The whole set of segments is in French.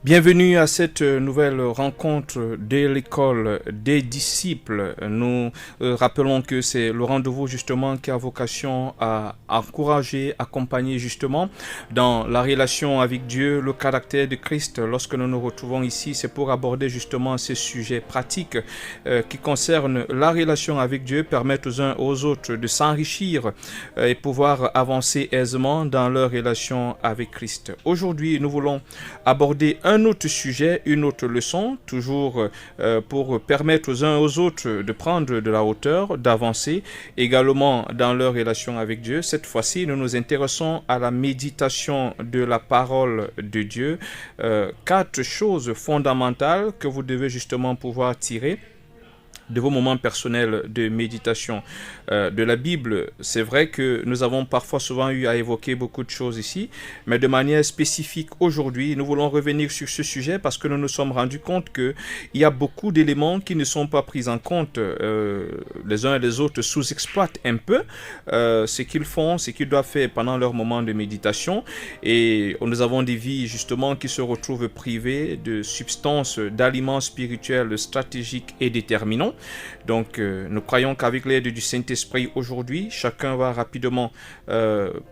Bienvenue à cette nouvelle rencontre de l'école des disciples. Nous rappelons que c'est le rendez-vous justement qui a vocation à encourager, accompagner justement dans la relation avec Dieu, le caractère de Christ. Lorsque nous nous retrouvons ici, c'est pour aborder justement ces sujets pratiques qui concernent la relation avec Dieu, permettre aux uns aux autres de s'enrichir et pouvoir avancer aisément dans leur relation avec Christ. Aujourd'hui, nous voulons aborder un autre sujet, une autre leçon, toujours pour permettre aux uns aux autres de prendre de la hauteur, d'avancer également dans leur relation avec Dieu. Cette fois-ci, nous nous intéressons à la méditation de la parole de Dieu. Quatre choses fondamentales que vous devez justement pouvoir tirer de vos moments personnels de méditation de la Bible. C'est vrai que nous avons parfois souvent eu à évoquer beaucoup de choses ici, mais de manière spécifique aujourd'hui, nous voulons revenir sur ce sujet parce que nous nous sommes rendus compte qu'il y a beaucoup d'éléments qui ne sont pas pris en compte. Les uns et les autres sous-exploitent un peu ce qu'ils font, ce qu'ils doivent faire pendant leur moment de méditation, et nous avons des vies justement qui se retrouvent privées de substances, d'aliments spirituels stratégiques et déterminants. Donc nous croyons qu'avec l'aide du Saint-Esprit aujourd'hui, chacun va rapidement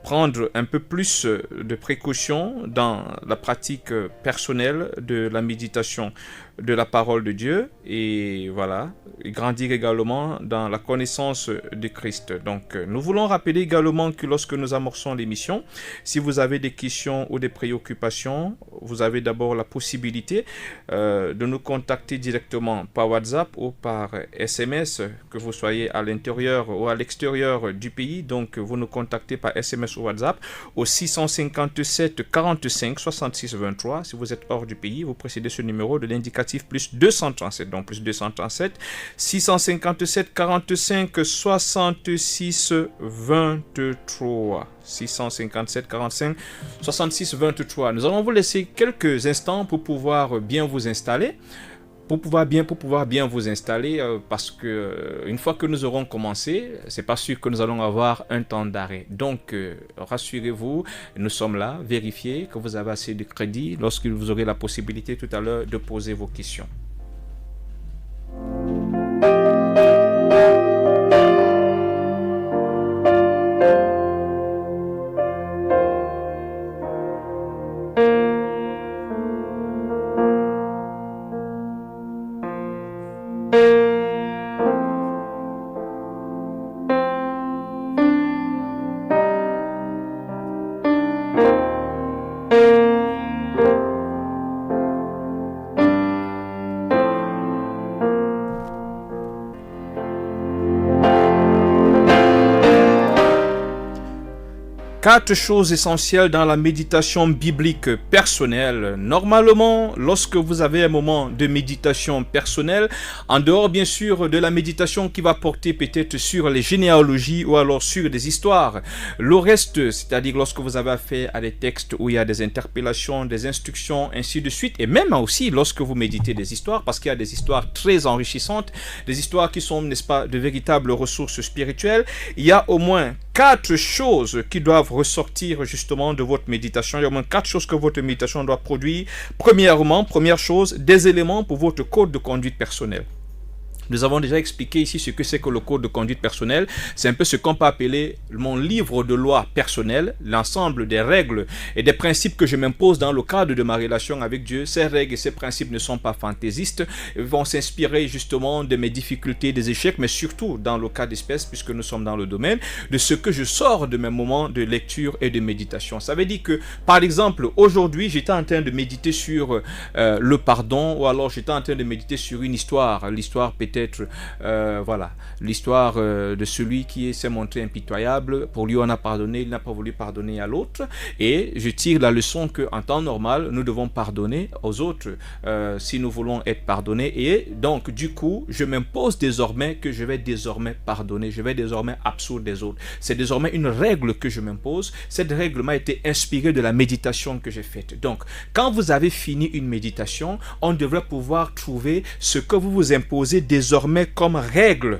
prendre un peu plus de précautions dans la pratique personnelle de la méditation de la parole de Dieu, et voilà, grandir également dans la connaissance de Christ. Donc nous voulons rappeler également que lorsque nous amorçons l'émission, si vous avez des questions ou des préoccupations, vous avez d'abord la possibilité de nous contacter directement par WhatsApp ou par SMS, que vous soyez à l'intérieur ou à l'extérieur du pays. Donc vous nous contactez par SMS ou WhatsApp au 657 45 66 23. Si vous êtes hors du pays, vous précédez ce numéro de l'indicatif plus 237, donc plus 237 657 45 66 23. 657 45 66 23. Nous allons vous laisser quelques instants pour pouvoir bien vous installer. Pour pouvoir bien vous installer, parce que une fois que nous aurons commencé, c'est pas sûr que nous allons avoir un temps d'arrêt. Donc rassurez-vous, nous sommes là, vérifiez que vous avez assez de crédit lorsque vous aurez la possibilité tout à l'heure de poser vos questions. Quatre choses essentielles dans la méditation biblique personnelle. Normalement, lorsque vous avez un moment de méditation personnelle, en dehors bien sûr de la méditation qui va porter peut-être sur les généalogies ou alors sur des histoires, le reste, c'est-à-dire lorsque vous avez affaire à des textes où il y a des interpellations, des instructions, ainsi de suite, et même aussi lorsque vous méditez des histoires, parce qu'il y a des histoires très enrichissantes, des histoires qui sont, n'est-ce pas, de véritables ressources spirituelles, il y a au moins quatre choses qui doivent ressortir justement de votre méditation. Il y a au moins quatre choses que votre méditation doit produire. Premièrement, première chose, des éléments pour votre code de conduite personnelle. Nous avons déjà expliqué ici ce que c'est que le code de conduite personnelle. C'est un peu ce qu'on peut appeler mon livre de loi personnel, l'ensemble des règles et des principes que je m'impose dans le cadre de ma relation avec Dieu. Ces règles et ces principes ne sont pas fantaisistes, ils vont s'inspirer justement de mes difficultés, des échecs, mais surtout dans le cas d'espèce, puisque nous sommes dans le domaine, de ce que je sors de mes moments de lecture et de méditation. Ça veut dire que, par exemple, aujourd'hui, j'étais en train de méditer sur le pardon, ou alors j'étais en train de méditer sur une histoire, l'histoire peut-être voilà, l'histoire de celui qui s'est montré impitoyable. Pour lui on a pardonné, il n'a pas voulu pardonner à l'autre, et je tire la leçon qu'en temps normal nous devons pardonner aux autres si nous voulons être pardonnés, et donc du coup je m'impose désormais que je vais désormais pardonner, je vais désormais absoudre des autres. C'est désormais une règle que je m'impose. Cette règle m'a été inspirée de la méditation que j'ai faite. Donc quand vous avez fini une méditation, on devrait pouvoir trouver ce que vous vous imposez désormais désormais comme règle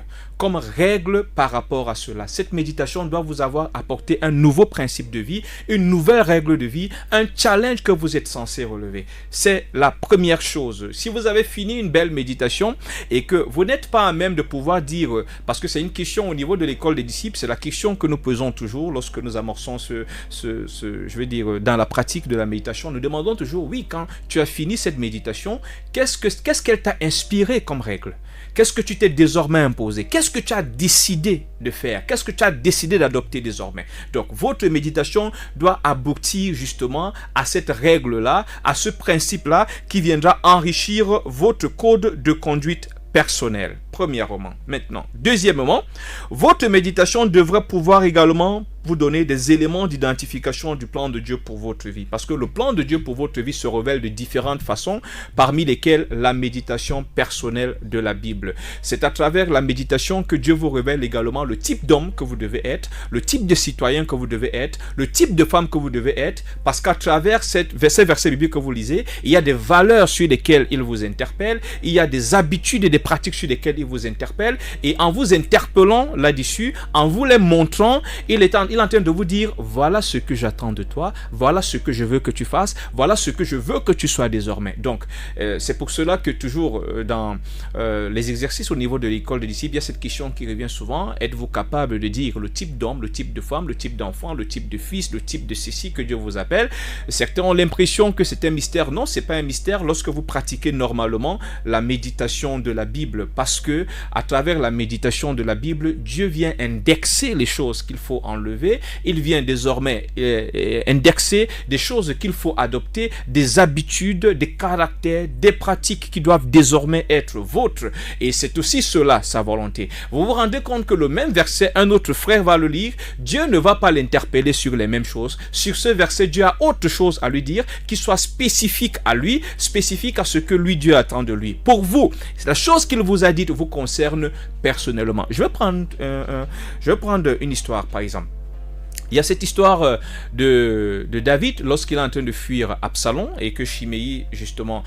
par rapport à cela. Cette méditation doit vous avoir apporté un nouveau principe de vie, une nouvelle règle de vie, un challenge que vous êtes censé relever. C'est la première chose. Si vous avez fini une belle méditation et que vous n'êtes pas à même de pouvoir dire, parce que c'est une question au niveau de l'école des disciples, c'est la question que nous posons toujours lorsque nous amorçons je vais dire, dans la pratique de la méditation, nous demandons toujours, oui, quand tu as fini cette méditation, qu'est-ce qu'elle t'a inspiré comme règle? Qu'est-ce que tu t'es désormais imposé? Qu'est-ce que tu as décidé de faire? Qu'est-ce que tu as décidé d'adopter désormais? Donc, votre méditation doit aboutir justement à cette règle-là, à ce principe-là qui viendra enrichir votre code de conduite personnel. Premièrement. Maintenant, deuxièmement, votre méditation devrait pouvoir également vous donner des éléments d'identification du plan de Dieu pour votre vie. Parce que le plan de Dieu pour votre vie se révèle de différentes façons, parmi lesquelles la méditation personnelle de la Bible. C'est à travers la méditation que Dieu vous révèle également le type d'homme que vous devez être, le type de citoyen que vous devez être, le type de femme que vous devez être, parce qu'à travers ces versets bibliques que vous lisez, il y a des valeurs sur lesquelles il vous interpelle, il y a des habitudes et des pratiques sur lesquelles il vous interpelle, et en vous interpellant là-dessus, en vous les montrant, il est en train de vous dire, voilà ce que j'attends de toi, voilà ce que je veux que tu fasses, voilà ce que je veux que tu sois désormais. Donc, c'est pour cela que toujours dans les exercices au niveau de l'école des disciples, il y a cette question qui revient souvent, êtes-vous capable de dire le type d'homme, le type de femme, le type d'enfant, le type de fils, le type de ceci que Dieu vous appelle? Certains ont l'impression que c'est un mystère. Non, c'est pas un mystère lorsque vous pratiquez normalement la méditation de la Bible, parce que à travers la méditation de la Bible, Dieu vient indexer les choses qu'il faut enlever. Il vient désormais indexer des choses qu'il faut adopter, des habitudes, des caractères, des pratiques qui doivent désormais être vôtres. Et c'est aussi cela, sa volonté. Vous vous rendez compte que le même verset, un autre frère va le lire, Dieu ne va pas l'interpeller sur les mêmes choses. Sur ce verset, Dieu a autre chose à lui dire qui soit spécifique à lui, spécifique à ce que lui, Dieu attend de lui. Pour vous, la chose qu'il vous a dite vous concerne personnellement. Je vais prendre une histoire, par exemple. Il y a cette histoire de David lorsqu'il est en train de fuir Absalom et que Chiméi justement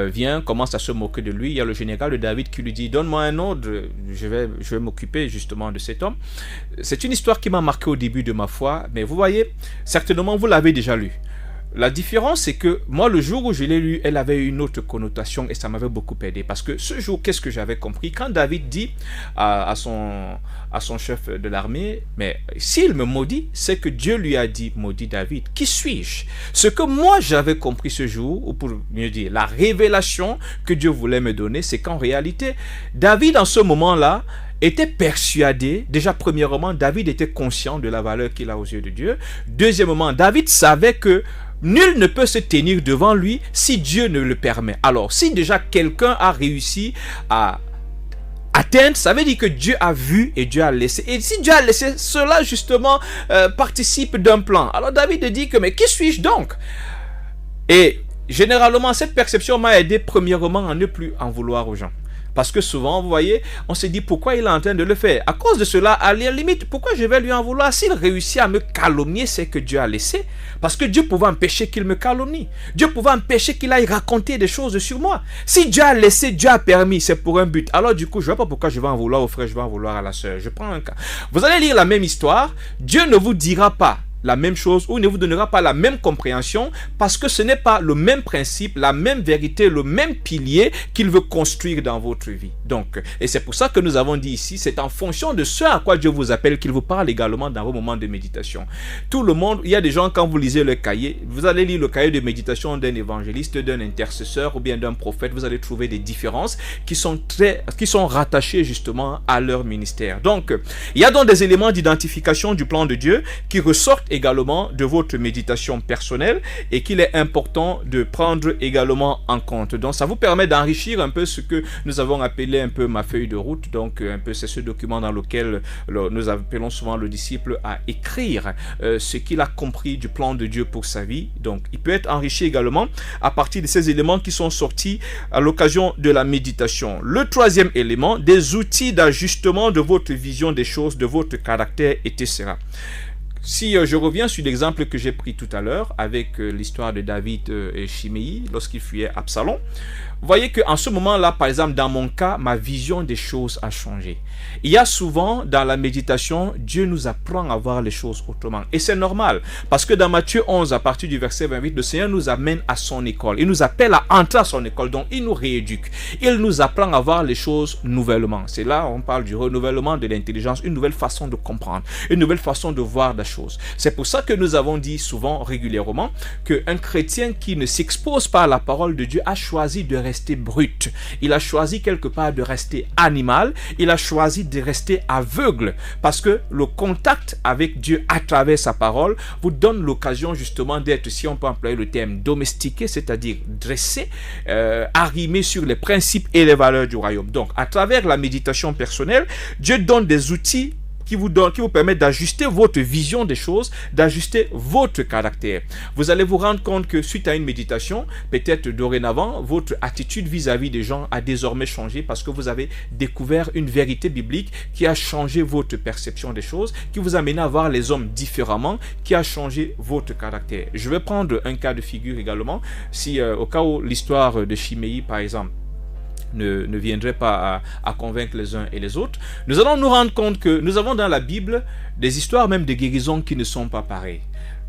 vient, commence à se moquer de lui. Il y a le général de David qui lui dit, donne-moi un ordre, je vais m'occuper justement de cet homme. C'est une histoire qui m'a marqué au début de ma foi, mais vous voyez, certainement vous l'avez déjà lu. La différence, c'est que moi, le jour où je l'ai lu, elle avait une autre connotation et ça m'avait beaucoup aidé. Parce que ce jour, qu'est-ce que j'avais compris? Quand David dit à son chef de l'armée, mais s'il me maudit, c'est que Dieu lui a dit, maudit David, qui suis-je? Ce que moi, j'avais compris ce jour, ou pour mieux dire, la révélation que Dieu voulait me donner, c'est qu'en réalité, David, en ce moment-là, était persuadé, déjà premièrement, David était conscient de la valeur qu'il a aux yeux de Dieu. Deuxièmement, David savait que nul ne peut se tenir devant lui si Dieu ne le permet. Alors, si déjà quelqu'un a réussi à atteindre, ça veut dire que Dieu a vu et Dieu a laissé. Et si Dieu a laissé, cela justement participe d'un plan. Alors David dit que, mais qui suis-je donc? Et généralement, cette perception m'a aidé premièrement à ne plus en vouloir aux gens. Parce que souvent, vous voyez, on se dit pourquoi il est en train de le faire. À cause de cela, à la limite, pourquoi je vais lui en vouloir? S'il réussit à me calomnier, c'est que Dieu a laissé. Parce que Dieu pouvait empêcher qu'il me calomnie. Dieu pouvait empêcher qu'il aille raconter des choses sur moi. Si Dieu a laissé, Dieu a permis, c'est pour un but. Alors du coup, je ne vois pas pourquoi je vais en vouloir au frère, je vais en vouloir à la sœur. Je prends un cas. Vous allez lire la même histoire. Dieu ne vous dira pas la même chose ou ne vous donnera pas la même compréhension parce que ce n'est pas le même principe, la même vérité, le même pilier qu'il veut construire dans votre vie. Donc, et c'est pour ça que nous avons dit ici, c'est en fonction de ce à quoi Dieu vous appelle qu'il vous parle également dans vos moments de méditation. Tout le monde, il y a des gens quand vous lisez le cahier, vous allez lire le cahier de méditation d'un évangéliste, d'un intercesseur ou bien d'un prophète, vous allez trouver des différences qui sont rattachées justement à leur ministère. Donc, il y a donc des éléments d'identification du plan de Dieu qui ressortent également de votre méditation personnelle et qu'il est important de prendre également en compte. Donc ça vous permet d'enrichir un peu ce que nous avons appelé un peu ma feuille de route. Donc un peu c'est ce document dans lequel nous appelons souvent le disciple à écrire ce qu'il a compris du plan de Dieu pour sa vie. Donc il peut être enrichi également à partir de ces éléments qui sont sortis à l'occasion de la méditation. Le troisième élément, des outils d'ajustement de votre vision des choses, de votre caractère, etc. Si je reviens sur l'exemple que j'ai pris tout à l'heure avec l'histoire de David et Shimei lorsqu'il fuyait Absalom, vous voyez qu'en ce moment-là, par exemple, dans mon cas, ma vision des choses a changé. Il y a souvent, dans la méditation, Dieu nous apprend à voir les choses autrement. Et c'est normal, parce que dans Matthieu 11, à partir du verset 28, le Seigneur nous amène à son école. Il nous appelle à entrer à son école, donc il nous rééduque. Il nous apprend à voir les choses nouvellement. C'est là, on parle du renouvellement de l'intelligence, une nouvelle façon de comprendre, une nouvelle façon de voir la chose. C'est pour ça que nous avons dit souvent, régulièrement, qu'un chrétien qui ne s'expose pas à la parole de Dieu a choisi de rester brut. Il a choisi quelque part de rester animal. Il a choisi de rester aveugle parce que le contact avec Dieu à travers sa parole vous donne l'occasion justement d'être, si on peut employer le terme, domestiqué, c'est-à-dire dressé, arrimé sur les principes et les valeurs du royaume. Donc, à travers la méditation personnelle, Dieu donne des outils qui vous permettent d'ajuster votre vision des choses, d'ajuster votre caractère. Vous allez vous rendre compte que suite à une méditation, peut-être dorénavant, votre attitude vis-à-vis des gens a désormais changé parce que vous avez découvert une vérité biblique qui a changé votre perception des choses, qui vous a amené à voir les hommes différemment, qui a changé votre caractère. Je vais prendre un cas de figure également, si au cas où l'histoire de Shimei, par exemple, ne viendrait pas à convaincre les uns et les autres, nous allons nous rendre compte que nous avons dans la Bible des histoires même de guérison qui ne sont pas pareilles.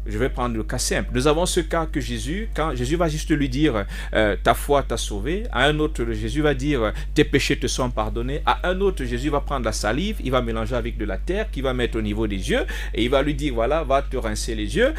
Je vais prendre le cas simple. Nous avons ce cas que Jésus, quand Jésus va juste lui dire ta foi t'a sauvé. À un autre, Jésus va dire tes péchés te sont pardonnés. À un autre, Jésus va prendre la salive, il va mélanger avec de la terre qu'il va mettre au niveau des yeux et il va lui dire voilà, va te rincer les yeux.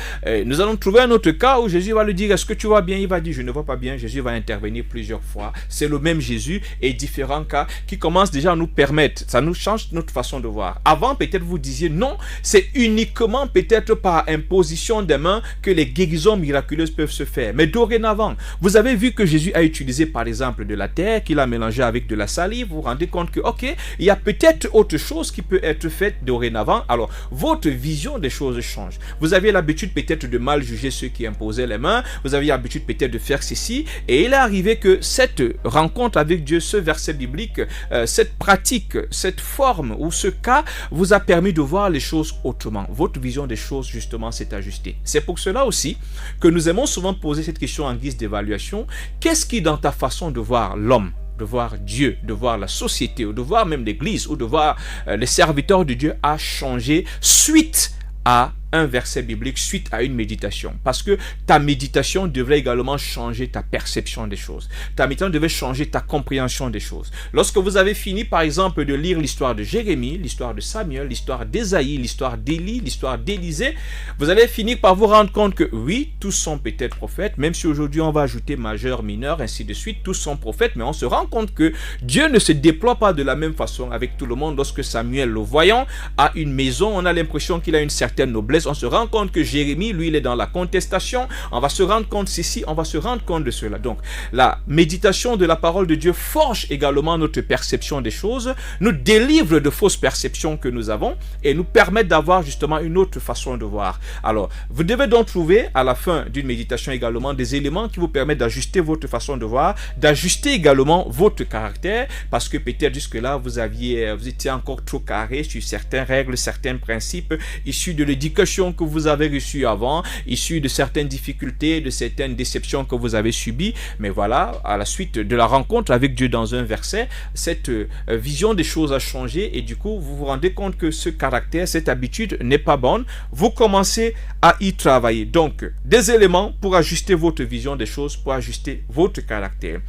Nous allons trouver un autre cas où Jésus va lui dire est-ce que tu vois bien? Il va dire je ne vois pas bien. Jésus va intervenir plusieurs fois. C'est le même Jésus et différents cas qui commencent déjà à nous permettre. Ça nous change notre façon de voir. Avant, peut-être vous disiez non, c'est uniquement peut-être par imposition des mains que les guérisons miraculeuses peuvent se faire. Mais dorénavant, vous avez vu que Jésus a utilisé par exemple de la terre, qu'il a mélangé avec de la salive. Vous vous rendez compte que, ok, il y a peut-être autre chose qui peut être faite dorénavant. Alors, votre vision des choses change. Vous aviez l'habitude peut-être de mal juger ceux qui imposaient les mains. Vous aviez l'habitude peut-être de faire ceci. Et il est arrivé que cette rencontre avec Dieu, ce verset biblique, cette pratique, cette forme ou ce cas vous a permis de voir les choses autrement. Votre vision des choses, justement, s'est ajustée. C'est pour cela aussi que nous aimons souvent poser cette question en guise d'évaluation. Qu'est-ce qui, dans ta façon de voir l'homme, de voir Dieu, de voir la société, ou de voir même l'Église, ou de voir les serviteurs de Dieu, a changé suite à un verset biblique, suite à une méditation? Parce que ta méditation devrait également changer ta perception des choses. Ta méditation devait changer ta compréhension des choses. Lorsque vous avez fini, par exemple, de lire l'histoire de Jérémie, l'histoire de Samuel, l'histoire d'Ésaïe, l'histoire d'Élie, l'histoire d'Élisée, vous allez finir par vous rendre compte que oui, tous sont peut-être prophètes, même si aujourd'hui on va ajouter majeur, mineur, ainsi de suite, tous sont prophètes, mais on se rend compte que Dieu ne se déploie pas de la même façon avec tout le monde. Lorsque Samuel, le voyant, a une maison, on a l'impression qu'il a une certaine noblesse. On se rend compte que Jérémie, lui, il est dans la contestation. On va se rendre compte ceci, on va se rendre compte de cela. Donc, la méditation de la parole de Dieu forge également notre perception des choses, nous délivre de fausses perceptions que nous avons et nous permet d'avoir justement une autre façon de voir. Alors, vous devez donc trouver à la fin d'une méditation également des éléments qui vous permettent d'ajuster votre façon de voir, d'ajuster également votre caractère, parce que peut-être jusque-là, vous étiez encore trop carré sur certaines règles, certains principes issus de l'éducation que vous avez reçue avant, issus de certaines difficultés, de certaines déceptions que vous avez subies. Mais voilà, à la suite de la rencontre avec Dieu dans un verset, cette vision des choses a changé et du coup, vous vous rendez compte que ce caractère, cette habitude n'est pas bonne. Vous commencez à y travailler. Donc, des éléments pour ajuster votre vision des choses, pour ajuster votre caractère.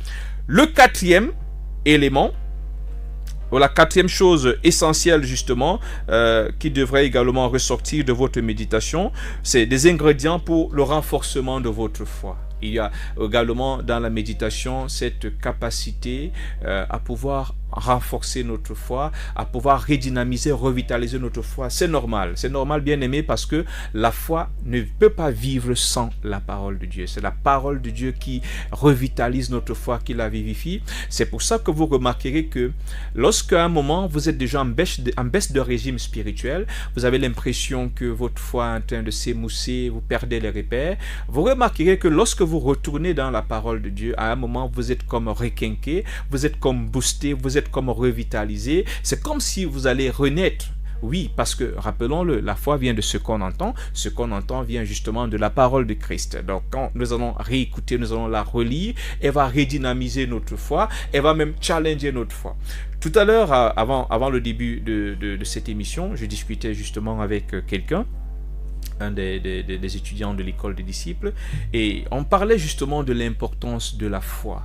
Le quatrième élément, la quatrième chose essentielle justement qui devrait également ressortir de votre méditation, c'est des ingrédients pour le renforcement de votre foi. Il y a également dans la méditation cette capacité à pouvoir renforcer notre foi, à pouvoir redynamiser, revitaliser notre foi. C'est normal bien aimé, parce que la foi ne peut pas vivre sans la parole de Dieu. C'est la parole de Dieu qui revitalise notre foi, qui la vivifie. C'est pour ça que vous remarquerez que lorsqu'à un moment vous êtes déjà en baisse de régime spirituel, vous avez l'impression que votre foi est en train de s'émousser, vous perdez les repères, vous remarquerez que lorsque vous retournez dans la parole de Dieu, à un moment vous êtes comme requinqué, vous êtes comme boosté, vous êtes comme revitalisé. C'est comme si vous allez renaître. Oui, parce que, rappelons-le, la foi vient de ce qu'on entend vient justement de la parole de Christ. Donc quand nous allons réécouter, nous allons la relire, elle va redynamiser notre foi, elle va même challenger notre foi. Tout à l'heure, avant le début de cette émission, je discutais justement avec quelqu'un, un des étudiants de l'école des disciples, et on parlait justement de l'importance de la foi.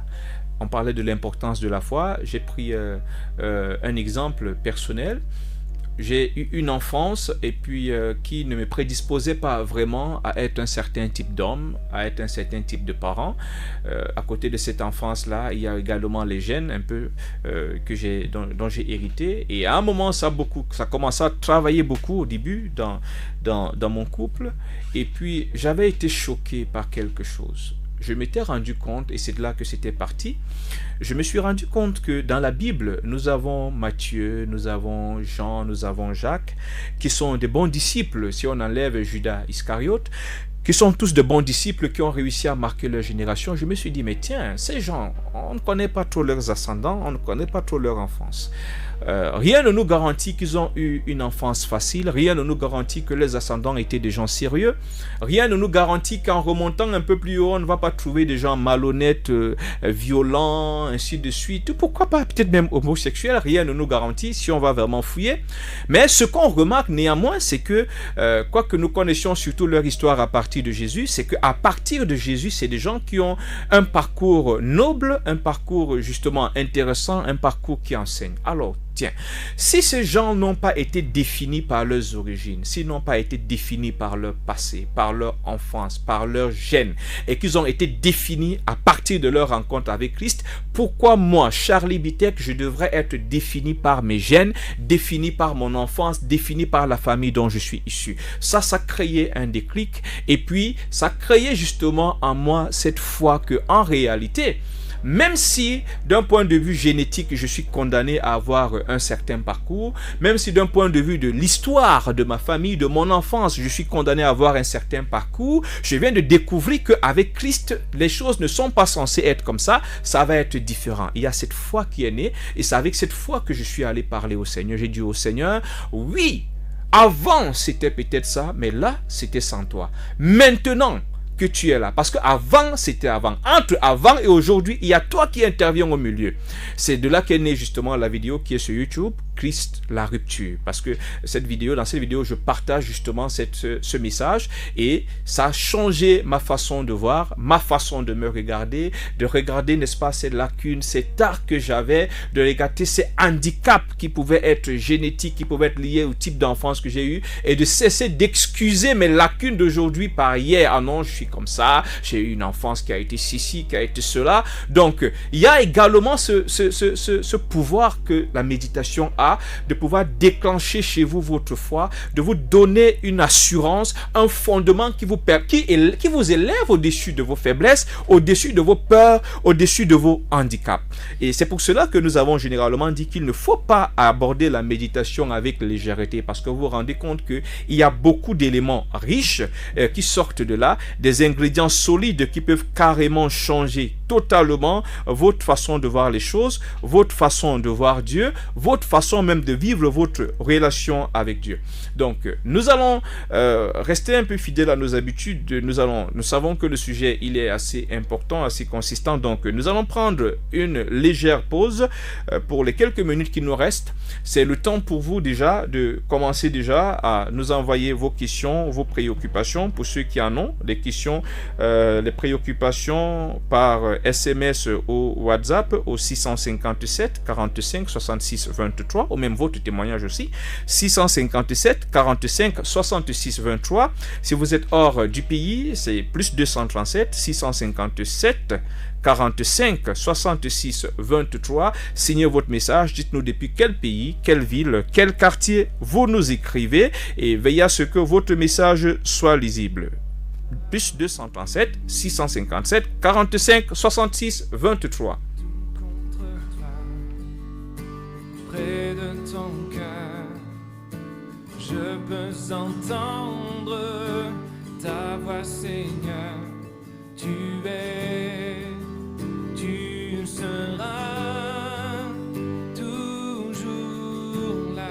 On parlait de l'importance de la foi. J'ai pris un exemple personnel. J'ai eu une enfance et puis qui ne me prédisposait pas vraiment à être un certain type d'homme, à être un certain type de parent. À côté de cette enfance-là, il y a également les gènes un peu dont j'ai hérité. Et à un moment, ça commençait à travailler beaucoup au début dans mon couple. Et puis, j'avais été choqué par quelque chose. Je m'étais rendu compte, et c'est de là que c'était parti, je me suis rendu compte que dans la Bible, nous avons Matthieu, nous avons Jean, nous avons Jacques, qui sont des bons disciples, si on enlève Judas Iscariote, qui sont tous de bons disciples qui ont réussi à marquer leur génération. Je me suis dit, mais tiens, ces gens, on ne connaît pas trop leurs ascendants, on ne connaît pas trop leur enfance. Rien ne nous garantit qu'ils ont eu une enfance facile, rien ne nous garantit que les ascendants étaient des gens sérieux, rien ne nous garantit qu'en remontant un peu plus haut, on ne va pas trouver des gens malhonnêtes, violents, ainsi de suite, pourquoi pas peut-être même homosexuels, rien ne nous garantit si on va vraiment fouiller. Mais ce qu'on remarque néanmoins, c'est que, quoique nous connaissions surtout leur histoire à partir de Jésus, c'est qu'à partir de Jésus, c'est des gens qui ont un parcours noble, un parcours justement intéressant, un parcours qui enseigne. Alors, tiens, si ces gens n'ont pas été définis par leurs origines, s'ils n'ont pas été définis par leur passé, par leur enfance, par leur gène, et qu'ils ont été définis à partir de leur rencontre avec Christ, pourquoi moi, Charlie Bitek, je devrais être défini par mes gènes, défini par mon enfance, défini par la famille dont je suis issu? Ça créait un déclic, et puis ça créait justement en moi cette foi que, en réalité, même si d'un point de vue génétique, je suis condamné à avoir un certain parcours, même si d'un point de vue de l'histoire de ma famille, de mon enfance, je suis condamné à avoir un certain parcours, je viens de découvrir qu'avec Christ, les choses ne sont pas censées être comme ça va être différent. Il y a cette foi qui est née, et c'est avec cette foi que je suis allé parler au Seigneur. J'ai dit au Seigneur, oui, avant c'était peut-être ça, mais là c'était sans toi. Maintenant que tu es là, parce que avant c'était avant, entre avant et aujourd'hui, il y a toi qui interviens au milieu. C'est de là qu'est née justement la vidéo qui est sur YouTube, Christ la rupture, parce que dans cette vidéo je partage justement ce message, et ça a changé ma façon de voir, ma façon de me regarder, n'est-ce pas, ces lacunes, ces tares que j'avais, de regarder ces handicaps qui pouvaient être génétiques, qui pouvaient être liés au type d'enfance que j'ai eu, et de cesser d'excuser mes lacunes d'aujourd'hui par hier. Ah non, je suis comme ça, j'ai eu une enfance qui a été ceci, qui a été cela. Donc il y a également ce pouvoir que la méditation a, de pouvoir déclencher chez vous votre foi, de vous donner une assurance, un fondement qui vous élève au-dessus de vos faiblesses, au-dessus de vos peurs, au-dessus de vos handicaps. Et c'est pour cela que nous avons généralement dit qu'il ne faut pas aborder la méditation avec légèreté, parce que vous vous rendez compte qu'il y a beaucoup d'éléments riches qui sortent de là, des ingrédients solides qui peuvent carrément changer totalement votre façon de voir les choses, votre façon de voir Dieu, votre façon même de vivre votre relation avec Dieu. Donc, nous allons rester un peu fidèles à nos habitudes. Nous savons que le sujet, il est assez important, assez consistant. Donc, nous allons prendre une légère pause pour les quelques minutes qui nous restent. C'est le temps pour vous déjà de commencer déjà à nous envoyer vos questions, vos préoccupations, pour ceux qui en ont, des questions, les préoccupations par SMS ou WhatsApp au 657 45 66 23, ou même votre témoignage aussi, 657 45 66 23. Si vous êtes hors du pays, c'est plus 237 657 45 66 23. Signez votre message, dites-nous depuis quel pays, quelle ville, quel quartier vous nous écrivez, et veillez à ce que votre message soit lisible. Plus 237 657 45 66 23. Près de ton cœur, je peux entendre ta voix, Seigneur. Tu seras toujours là.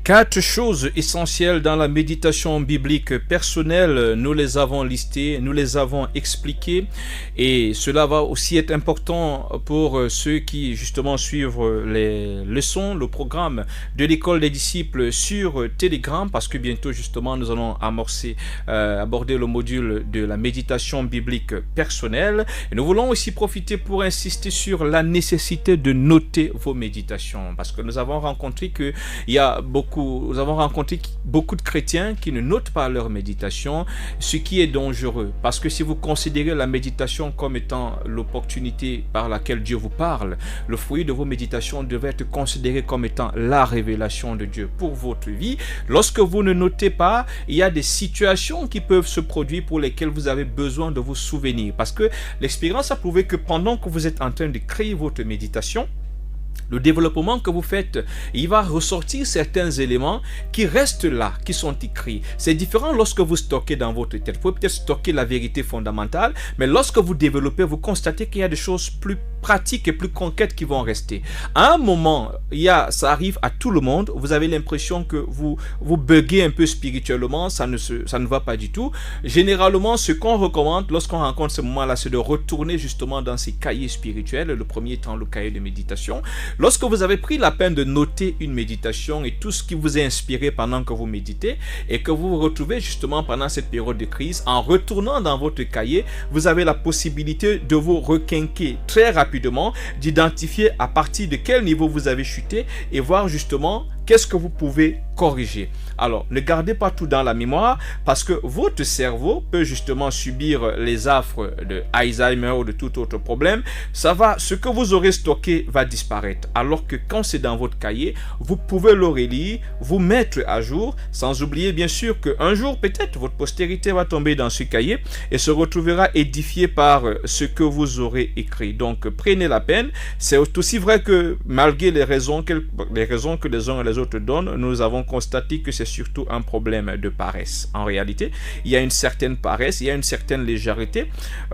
4 choses essentielles dans la méditation biblique personnelle, nous les avons listées, nous les avons expliquées et cela va aussi être important pour ceux qui justement suivent les leçons, le programme de l'école des disciples sur Telegram parce que bientôt justement nous allons aborder le module de la méditation biblique personnelle et nous voulons aussi profiter pour insister sur la nécessité de noter vos méditations parce que nous avons rencontré beaucoup de chrétiens qui ne notent pas leur méditation, ce qui est dangereux. Parce que si vous considérez la méditation comme étant l'opportunité par laquelle Dieu vous parle, le fruit de vos méditations devrait être considéré comme étant la révélation de Dieu pour votre vie. Lorsque vous ne notez pas, il y a des situations qui peuvent se produire pour lesquelles vous avez besoin de vous souvenir. Parce que l'expérience a prouvé que pendant que vous êtes en train de créer votre méditation, le développement que vous faites, il va ressortir certains éléments qui restent là, qui sont écrits. C'est différent lorsque vous stockez dans votre tête. Vous pouvez peut-être stocker la vérité fondamentale, mais lorsque vous développez, vous constatez qu'il y a des choses plus pratiques et plus concrètes qui vont rester. À un moment, ça arrive à tout le monde, vous avez l'impression que vous buguez un peu spirituellement, ça ne va pas du tout. Généralement, ce qu'on recommande lorsqu'on rencontre ce moment-là, c'est de retourner justement dans ces cahiers spirituels, le premier étant le cahier de méditation. Lorsque vous avez pris la peine de noter une méditation et tout ce qui vous est inspiré pendant que vous méditez et que vous vous retrouvez justement pendant cette période de crise, en retournant dans votre cahier, vous avez la possibilité de vous requinquer très rapidement, d'identifier à partir de quel niveau vous avez chuté et voir justement qu'est-ce que vous pouvez corriger. Alors, ne gardez pas tout dans la mémoire parce que votre cerveau peut justement subir les affres de Alzheimer ou de tout autre problème. Ce que vous aurez stocké va disparaître. Alors que quand c'est dans votre cahier, vous pouvez le relire, vous mettre à jour, sans oublier bien sûr qu'un jour, peut-être, votre postérité va tomber dans ce cahier et se retrouvera édifiée par ce que vous aurez écrit. Donc, prenez la peine. C'est aussi vrai que malgré les raisons que les uns et les autres donnent, nous avons constaté que c'est surtout un problème de paresse. En réalité, il y a une certaine paresse, il y a une certaine légèreté.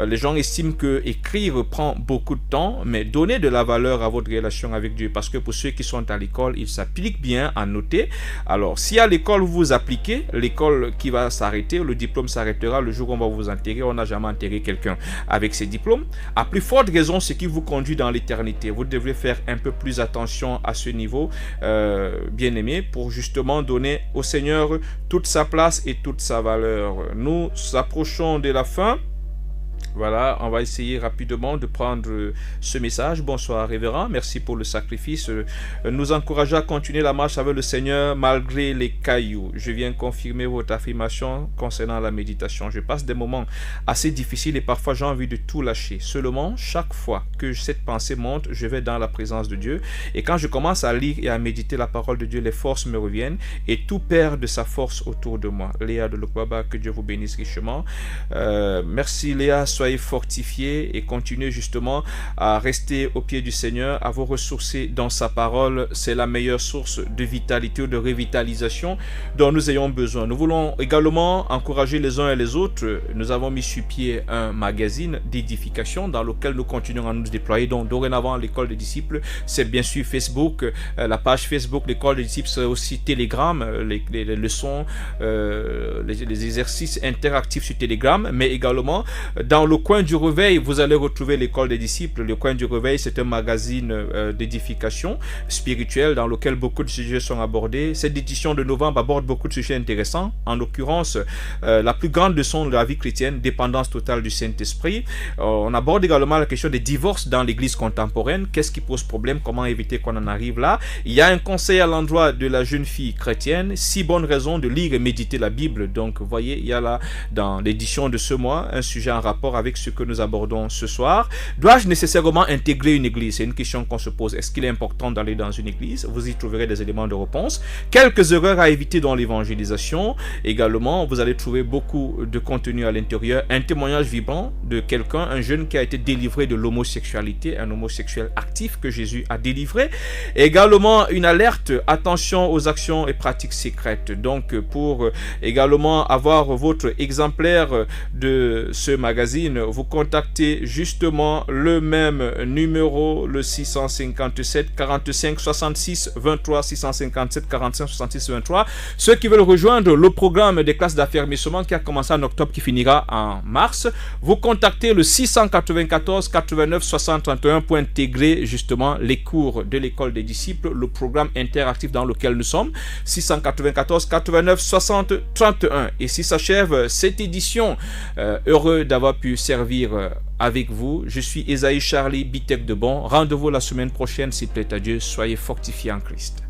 Les gens estiment que écrire prend beaucoup de temps, mais donnez de la valeur à votre relation avec Dieu, parce que pour ceux qui sont à l'école, ils s'appliquent bien à noter. Alors, si à l'école vous appliquez, l'école qui va s'arrêter, le diplôme s'arrêtera le jour où on va vous enterrer. On n'a jamais enterré quelqu'un avec ses diplômes. À plus forte raison, ce qui vous conduit dans l'éternité. Vous devrez faire un peu plus attention à ce niveau, bien aimé, pour justement donner au Seigneur toute sa place et toute sa valeur. Nous approchons de la fin. Voilà, on va essayer rapidement de prendre ce message. Bonsoir révérend, merci pour le sacrifice. Nous encourager à continuer la marche avec le Seigneur malgré les cailloux. Je viens confirmer votre affirmation concernant la méditation. Je passe des moments assez difficiles et parfois j'ai envie de tout lâcher. Seulement, chaque fois que cette pensée monte, je vais dans la présence de Dieu. Et quand je commence à lire et à méditer la parole de Dieu, les forces me reviennent et tout perd de sa force autour de moi. Léa de Lokwaba, que Dieu vous bénisse richement. Merci Léa. Soyez fortifiés et continuez justement à rester au pied du Seigneur, à vous ressourcer dans sa parole. C'est la meilleure source de vitalité ou de revitalisation dont nous ayons besoin. Nous voulons également encourager les uns et les autres. Nous avons mis sur pied un magazine d'édification dans lequel nous continuons à nous déployer. Donc dorénavant, l'école des disciples, c'est bien sûr Facebook, la page Facebook, l'école des disciples, c'est aussi Telegram, les leçons, les exercices interactifs sur Telegram, mais également dans le coin du réveil, vous allez retrouver l'école des disciples. Le coin du réveil, c'est un magazine d'édification spirituelle dans lequel beaucoup de sujets sont abordés. Cette édition de novembre aborde beaucoup de sujets intéressants. En l'occurrence, la plus grande leçon de la vie chrétienne, dépendance totale du Saint-Esprit. On aborde également la question des divorces dans l'église contemporaine. Qu'est-ce qui pose problème? Comment éviter qu'on en arrive là? Il y a un conseil à l'endroit de la jeune fille chrétienne. 6 bonnes raisons de lire et méditer la Bible. Donc, vous voyez, il y a là, dans l'édition de ce mois, un sujet en rapport avec ce que nous abordons ce soir. Dois-je nécessairement intégrer une église? C'est une question qu'on se pose. Est-ce qu'il est important d'aller dans une église? Vous y trouverez des éléments de réponse. Quelques erreurs à éviter dans l'évangélisation. Également, vous allez trouver beaucoup de contenu à l'intérieur. Un témoignage vibrant de quelqu'un, un jeune qui a été délivré de l'homosexualité, un homosexuel actif que Jésus a délivré. Également, une alerte, attention aux actions et pratiques secrètes. Donc, pour également avoir votre exemplaire de ce magazine, Argentine, vous contactez justement le même numéro, le 657 45 66 23, 657 45 66 23. Ceux qui veulent rejoindre le programme des classes d'affermissement qui a commencé en octobre, qui finira en mars, vous contactez le 694 89 60 31 pour intégrer justement les cours de l'école des disciples, le programme interactif dans lequel nous sommes, 694 89 60 31. Et si s'achève cette édition, heureux d'avoir pu servir avec vous. Je suis Esaïe Charlie Bitec de Bon. Rendez-vous la semaine prochaine, s'il plaît à Dieu. Soyez fortifiés en Christ.